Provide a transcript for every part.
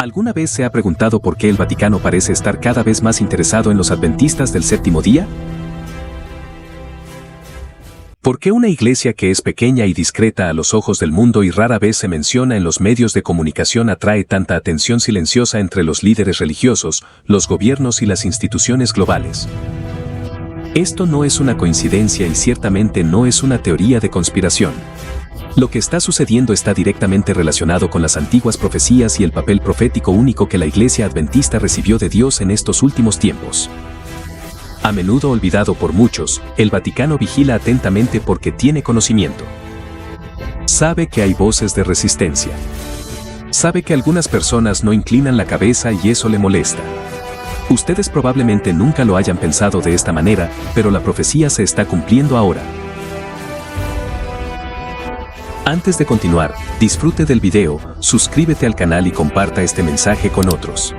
¿Alguna vez se ha preguntado por qué el Vaticano parece estar cada vez más interesado en los adventistas del séptimo día? ¿Por qué una iglesia que es pequeña y discreta a los ojos del mundo y rara vez se menciona en los medios de comunicación atrae tanta atención silenciosa entre los líderes religiosos, los gobiernos y las instituciones globales? Esto no es una coincidencia y ciertamente no es una teoría de conspiración. Lo que está sucediendo está directamente relacionado con las antiguas profecías y el papel profético único que la Iglesia Adventista recibió de Dios en estos últimos tiempos. A menudo olvidado por muchos, el Vaticano vigila atentamente porque tiene conocimiento. Sabe que hay voces de resistencia. Sabe que algunas personas no inclinan la cabeza y eso le molesta. Ustedes probablemente nunca lo hayan pensado de esta manera, pero la profecía se está cumpliendo ahora. Antes de continuar, disfrute del video, suscríbete al canal y comparta este mensaje con otros.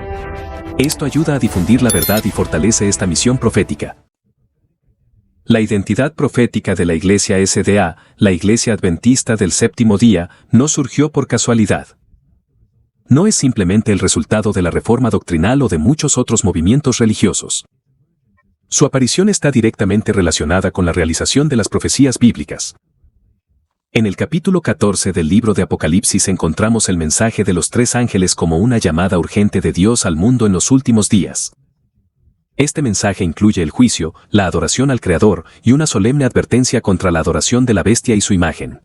Esto ayuda a difundir la verdad y fortalece esta misión profética. La identidad profética de la Iglesia SDA, la Iglesia Adventista del Séptimo Día, no surgió por casualidad. No es simplemente el resultado de la reforma doctrinal o de muchos otros movimientos religiosos. Su aparición está directamente relacionada con la realización de las profecías bíblicas. En el capítulo 14 del libro de Apocalipsis encontramos el mensaje de los tres ángeles como una llamada urgente de Dios al mundo en los últimos días. Este mensaje incluye el juicio, la adoración al Creador y una solemne advertencia contra la adoración de la bestia y su imagen.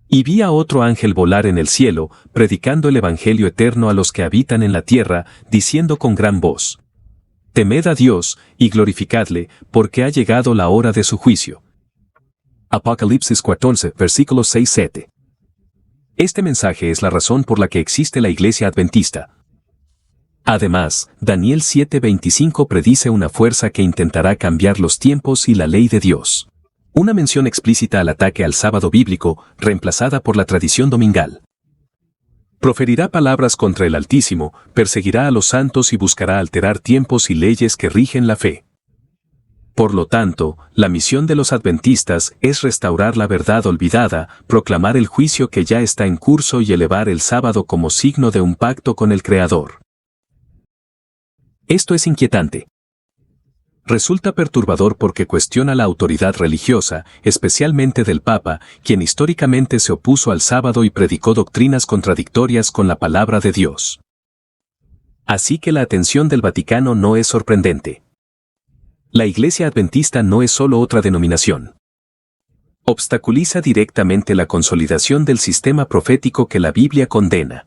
Y vi a otro ángel volar en el cielo, predicando el evangelio eterno a los que habitan en la tierra, diciendo con gran voz: Temed a Dios y glorificadle, porque ha llegado la hora de su juicio. Apocalipsis 14, versículos 6-7. Este mensaje es la razón por la que existe la Iglesia Adventista. Además, Daniel 7:25 predice una fuerza que intentará cambiar los tiempos y la ley de Dios. Una mención explícita al ataque al sábado bíblico, reemplazada por la tradición domingal. Proferirá palabras contra el Altísimo, perseguirá a los santos y buscará alterar tiempos y leyes que rigen la fe. Por lo tanto, la misión de los adventistas es restaurar la verdad olvidada, proclamar el juicio que ya está en curso y elevar el sábado como signo de un pacto con el Creador. Esto es inquietante. Resulta perturbador porque cuestiona la autoridad religiosa, especialmente del Papa, quien históricamente se opuso al sábado y predicó doctrinas contradictorias con la palabra de Dios. Así que la atención del Vaticano no es sorprendente. La Iglesia Adventista no es solo otra denominación. Obstaculiza directamente la consolidación del sistema profético que la Biblia condena.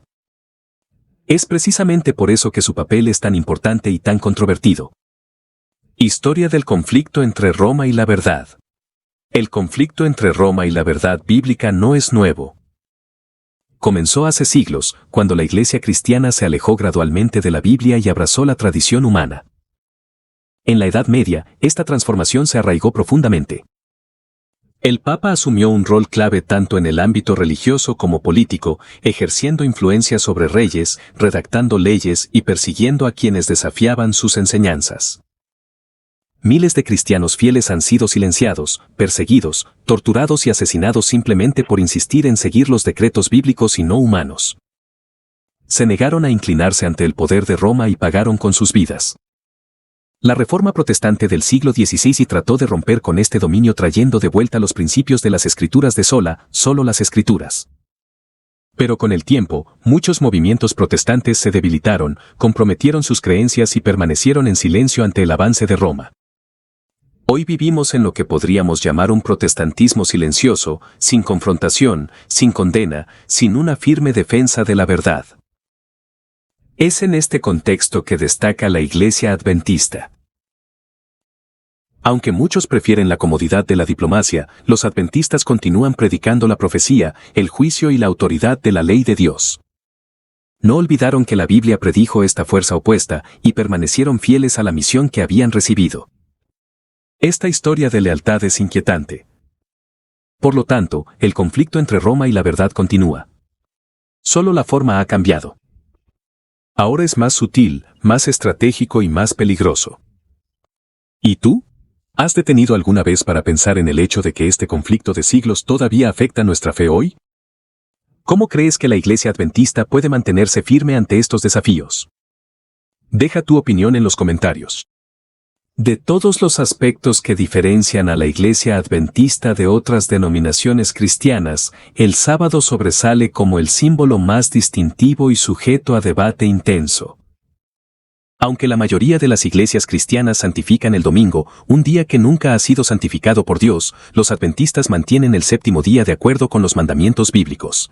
Es precisamente por eso que su papel es tan importante y tan controvertido. Historia del conflicto entre Roma y la verdad. El conflicto entre Roma y la verdad bíblica no es nuevo. Comenzó hace siglos, cuando la Iglesia cristiana se alejó gradualmente de la Biblia y abrazó la tradición humana. En la Edad Media, esta transformación se arraigó profundamente. El Papa asumió un rol clave tanto en el ámbito religioso como político, ejerciendo influencia sobre reyes, redactando leyes y persiguiendo a quienes desafiaban sus enseñanzas. Miles de cristianos fieles han sido silenciados, perseguidos, torturados y asesinados simplemente por insistir en seguir los decretos bíblicos y no humanos. Se negaron a inclinarse ante el poder de Roma y pagaron con sus vidas. La Reforma Protestante del siglo XVI trató de romper con este dominio trayendo de vuelta los principios de las Escrituras de solo las Escrituras. Pero con el tiempo, muchos movimientos protestantes se debilitaron, comprometieron sus creencias y permanecieron en silencio ante el avance de Roma. Hoy vivimos en lo que podríamos llamar un protestantismo silencioso, sin confrontación, sin condena, sin una firme defensa de la verdad. Es en este contexto que destaca la Iglesia Adventista. Aunque muchos prefieren la comodidad de la diplomacia, los adventistas continúan predicando la profecía, el juicio y la autoridad de la ley de Dios. No olvidaron que la Biblia predijo esta fuerza opuesta y permanecieron fieles a la misión que habían recibido. Esta historia de lealtad es inquietante. Por lo tanto, el conflicto entre Roma y la verdad continúa. Solo la forma ha cambiado. Ahora es más sutil, más estratégico y más peligroso. ¿Y tú? ¿Has detenido alguna vez para pensar en el hecho de que este conflicto de siglos todavía afecta nuestra fe hoy? ¿Cómo crees que la Iglesia Adventista puede mantenerse firme ante estos desafíos? Deja tu opinión en los comentarios. De todos los aspectos que diferencian a la Iglesia Adventista de otras denominaciones cristianas, el sábado sobresale como el símbolo más distintivo y sujeto a debate intenso. Aunque la mayoría de las iglesias cristianas santifican el domingo, un día que nunca ha sido santificado por Dios, los adventistas mantienen el séptimo día de acuerdo con los mandamientos bíblicos.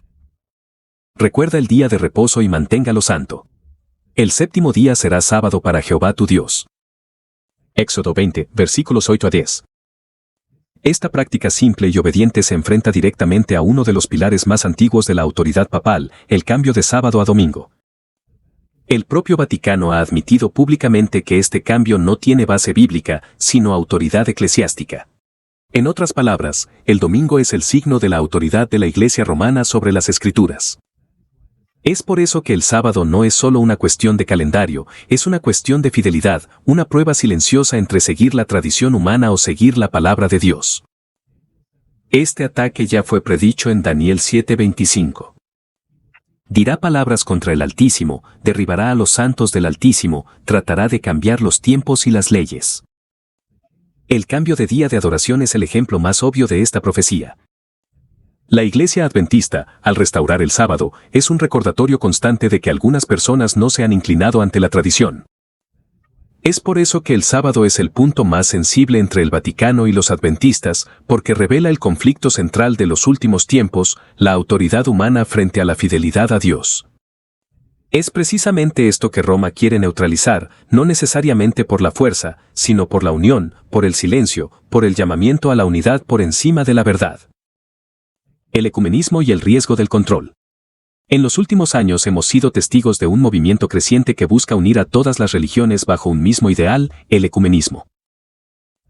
Recuerda el día de reposo y manténgalo santo. El séptimo día será sábado para Jehová tu Dios. Éxodo 20, versículos 8 a 10. Esta práctica simple y obediente se enfrenta directamente a uno de los pilares más antiguos de la autoridad papal, el cambio de sábado a domingo. El propio Vaticano ha admitido públicamente que este cambio no tiene base bíblica, sino autoridad eclesiástica. En otras palabras, el domingo es el signo de la autoridad de la Iglesia romana sobre las Escrituras. Es por eso que el sábado no es solo una cuestión de calendario, es una cuestión de fidelidad, una prueba silenciosa entre seguir la tradición humana o seguir la palabra de Dios. Este ataque ya fue predicho en Daniel 7:25. Dirá palabras contra el Altísimo, derribará a los santos del Altísimo, tratará de cambiar los tiempos y las leyes. El cambio de día de adoración es el ejemplo más obvio de esta profecía. La Iglesia Adventista, al restaurar el sábado, es un recordatorio constante de que algunas personas no se han inclinado ante la tradición. Es por eso que el sábado es el punto más sensible entre el Vaticano y los adventistas, porque revela el conflicto central de los últimos tiempos, la autoridad humana frente a la fidelidad a Dios. Es precisamente esto que Roma quiere neutralizar, no necesariamente por la fuerza, sino por la unión, por el silencio, por el llamamiento a la unidad por encima de la verdad. El ecumenismo y el riesgo del control. En los últimos años hemos sido testigos de un movimiento creciente que busca unir a todas las religiones bajo un mismo ideal, el ecumenismo.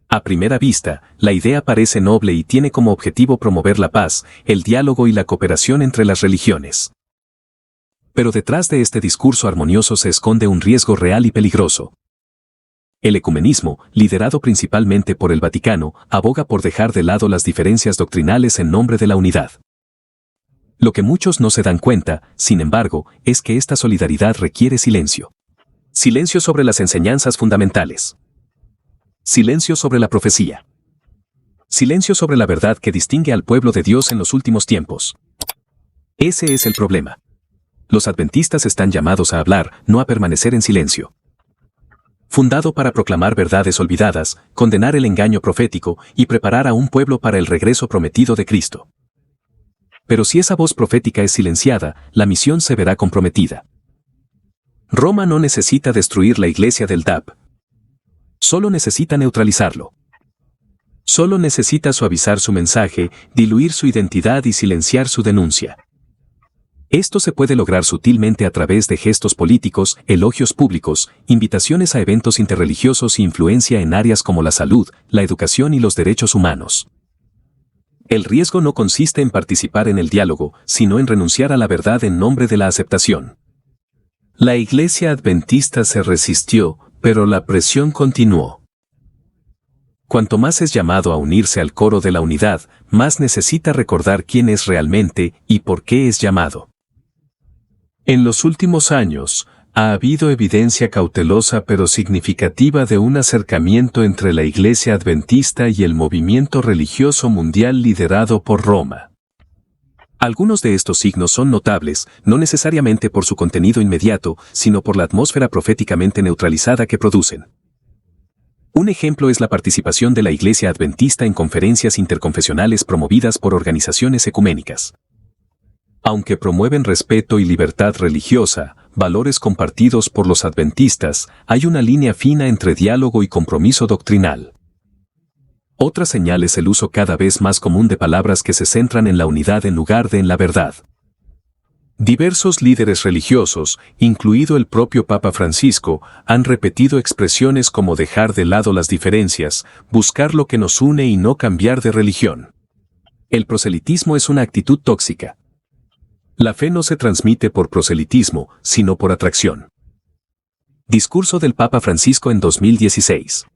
A primera vista, la idea parece noble y tiene como objetivo promover la paz, el diálogo y la cooperación entre las religiones. Pero detrás de este discurso armonioso se esconde un riesgo real y peligroso. El ecumenismo, liderado principalmente por el Vaticano, aboga por dejar de lado las diferencias doctrinales en nombre de la unidad. Lo que muchos no se dan cuenta, sin embargo, es que esta solidaridad requiere silencio. Silencio sobre las enseñanzas fundamentales. Silencio sobre la profecía. Silencio sobre la verdad que distingue al pueblo de Dios en los últimos tiempos. Ese es el problema. Los adventistas están llamados a hablar, no a permanecer en silencio. Fundado para proclamar verdades olvidadas, condenar el engaño profético y preparar a un pueblo para el regreso prometido de Cristo. Pero si esa voz profética es silenciada, la misión se verá comprometida. Roma no necesita destruir la iglesia del DAP. Solo necesita neutralizarlo. Solo necesita suavizar su mensaje, diluir su identidad y silenciar su denuncia. Esto se puede lograr sutilmente a través de gestos políticos, elogios públicos, invitaciones a eventos interreligiosos e influencia en áreas como la salud, la educación y los derechos humanos. El riesgo no consiste en participar en el diálogo, sino en renunciar a la verdad en nombre de la aceptación. La Iglesia Adventista se resistió, pero la presión continuó. Cuanto más es llamado a unirse al coro de la unidad, más necesita recordar quién es realmente y por qué es llamado. En los últimos años, ha habido evidencia cautelosa pero significativa de un acercamiento entre la Iglesia Adventista y el movimiento religioso mundial liderado por Roma. Algunos de estos signos son notables, no necesariamente por su contenido inmediato, sino por la atmósfera proféticamente neutralizada que producen. Un ejemplo es la participación de la Iglesia Adventista en conferencias interconfesionales promovidas por organizaciones ecuménicas. Aunque promueven respeto y libertad religiosa, valores compartidos por los adventistas, hay una línea fina entre diálogo y compromiso doctrinal. Otra señal es el uso cada vez más común de palabras que se centran en la unidad en lugar de en la verdad. Diversos líderes religiosos, incluido el propio Papa Francisco, han repetido expresiones como dejar de lado las diferencias, buscar lo que nos une y no cambiar de religión. El proselitismo es una actitud tóxica. La fe no se transmite por proselitismo, sino por atracción. Discurso del Papa Francisco en 2016.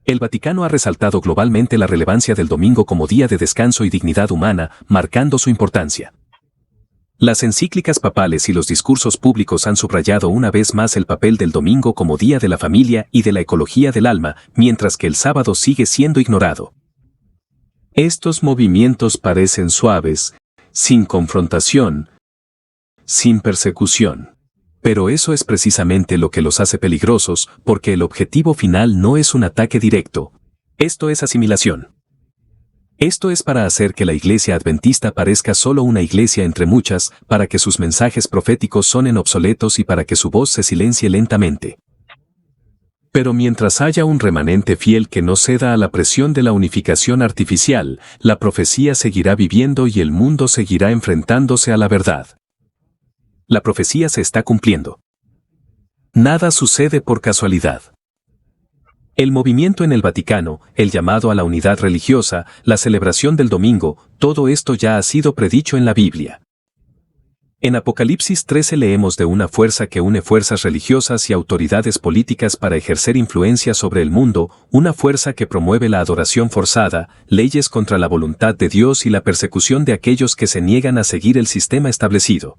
El Vaticano ha resaltado globalmente la relevancia del domingo como día de descanso y dignidad humana, marcando su importancia. Las encíclicas papales y los discursos públicos han subrayado una vez más el papel del domingo como día de la familia y de la ecología del alma, mientras que el sábado sigue siendo ignorado. Estos movimientos parecen suaves, sin confrontación, sin persecución. Pero eso es precisamente lo que los hace peligrosos, porque el objetivo final no es un ataque directo. Esto es asimilación. Esto es para hacer que la iglesia adventista parezca solo una iglesia entre muchas, para que sus mensajes proféticos sonen obsoletos y para que su voz se silencie lentamente. Pero mientras haya un remanente fiel que no ceda a la presión de la unificación artificial, la profecía seguirá viviendo y el mundo seguirá enfrentándose a la verdad. La profecía se está cumpliendo. Nada sucede por casualidad. El movimiento en el Vaticano, el llamado a la unidad religiosa, la celebración del domingo, todo esto ya ha sido predicho en la Biblia. En Apocalipsis 13 leemos de una fuerza que une fuerzas religiosas y autoridades políticas para ejercer influencia sobre el mundo, una fuerza que promueve la adoración forzada, leyes contra la voluntad de Dios y la persecución de aquellos que se niegan a seguir el sistema establecido.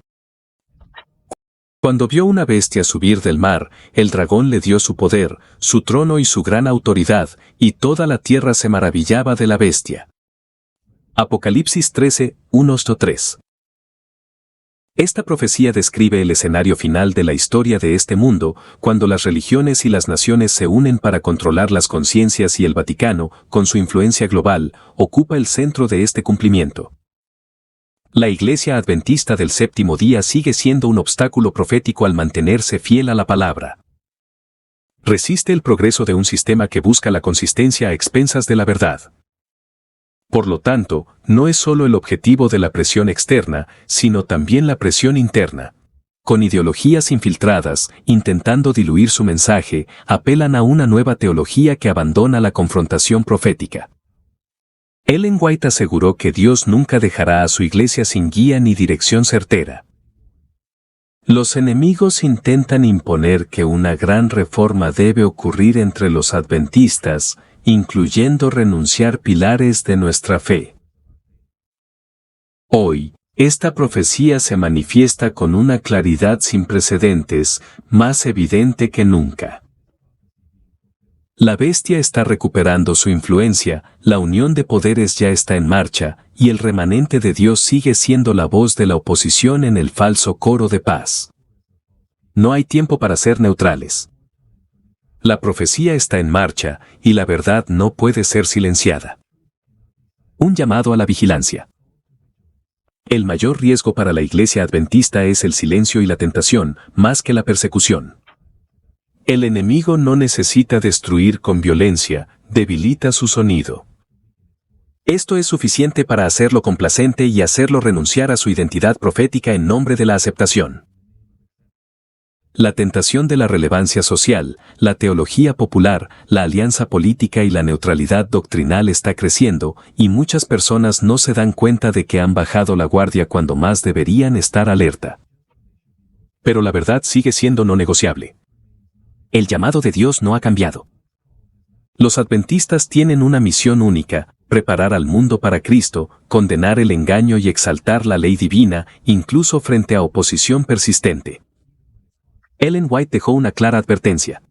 Cuando vio una bestia subir del mar, el dragón le dio su poder, su trono y su gran autoridad, y toda la tierra se maravillaba de la bestia. Apocalipsis 13, 1-3. Esta profecía describe el escenario final de la historia de este mundo, cuando las religiones y las naciones se unen para controlar las conciencias y el Vaticano, con su influencia global, ocupa el centro de este cumplimiento. La Iglesia Adventista del Séptimo Día sigue siendo un obstáculo profético al mantenerse fiel a la palabra. Resiste el progreso de un sistema que busca la consistencia a expensas de la verdad. Por lo tanto, no es solo el objetivo de la presión externa, sino también la presión interna. Con ideologías infiltradas, intentando diluir su mensaje, apelan a una nueva teología que abandona la confrontación profética. Ellen White aseguró que Dios nunca dejará a su iglesia sin guía ni dirección certera. Los enemigos intentan imponer que una gran reforma debe ocurrir entre los adventistas, incluyendo renunciar pilares de nuestra fe. Hoy, esta profecía se manifiesta con una claridad sin precedentes, más evidente que nunca. La bestia está recuperando su influencia, la unión de poderes ya está en marcha, y el remanente de Dios sigue siendo la voz de la oposición en el falso coro de paz. No hay tiempo para ser neutrales. La profecía está en marcha, y la verdad no puede ser silenciada. Un llamado a la vigilancia. El mayor riesgo para la iglesia adventista es el silencio y la tentación, más que la persecución. El enemigo no necesita destruir con violencia, debilita su sonido. Esto es suficiente para hacerlo complacente y hacerlo renunciar a su identidad profética en nombre de la aceptación. La tentación de la relevancia social, la teología popular, la alianza política y la neutralidad doctrinal está creciendo, y muchas personas no se dan cuenta de que han bajado la guardia cuando más deberían estar alerta. Pero la verdad sigue siendo no negociable. El llamado de Dios no ha cambiado. Los adventistas tienen una misión única: preparar al mundo para Cristo, condenar el engaño y exaltar la ley divina, incluso frente a oposición persistente. Ellen White dejó una clara advertencia.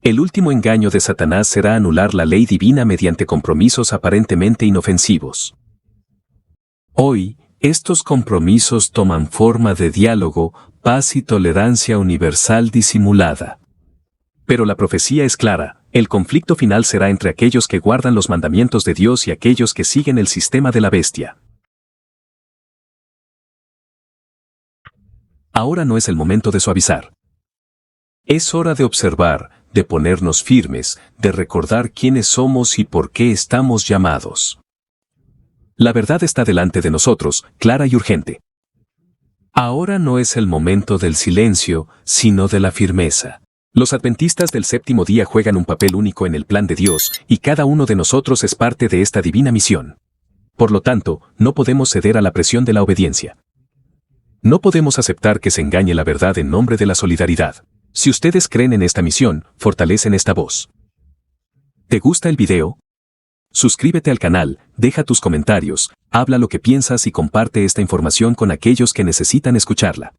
El último engaño de Satanás será anular la ley divina mediante compromisos aparentemente inofensivos. Hoy, estos compromisos toman forma de diálogo, paz y tolerancia universal disimulada. Pero la profecía es clara: el conflicto final será entre aquellos que guardan los mandamientos de Dios y aquellos que siguen el sistema de la bestia. Ahora no es el momento de suavizar. Es hora de observar, de ponernos firmes, de recordar quiénes somos y por qué estamos llamados. La verdad está delante de nosotros, clara y urgente. Ahora no es el momento del silencio, sino de la firmeza. Los adventistas del séptimo día juegan un papel único en el plan de Dios, y cada uno de nosotros es parte de esta divina misión. Por lo tanto, no podemos ceder a la presión de la obediencia. No podemos aceptar que se engañe la verdad en nombre de la solidaridad. Si ustedes creen en esta misión, fortalecen esta voz. ¿Te gusta el video? Suscríbete al canal, deja tus comentarios, habla lo que piensas y comparte esta información con aquellos que necesitan escucharla.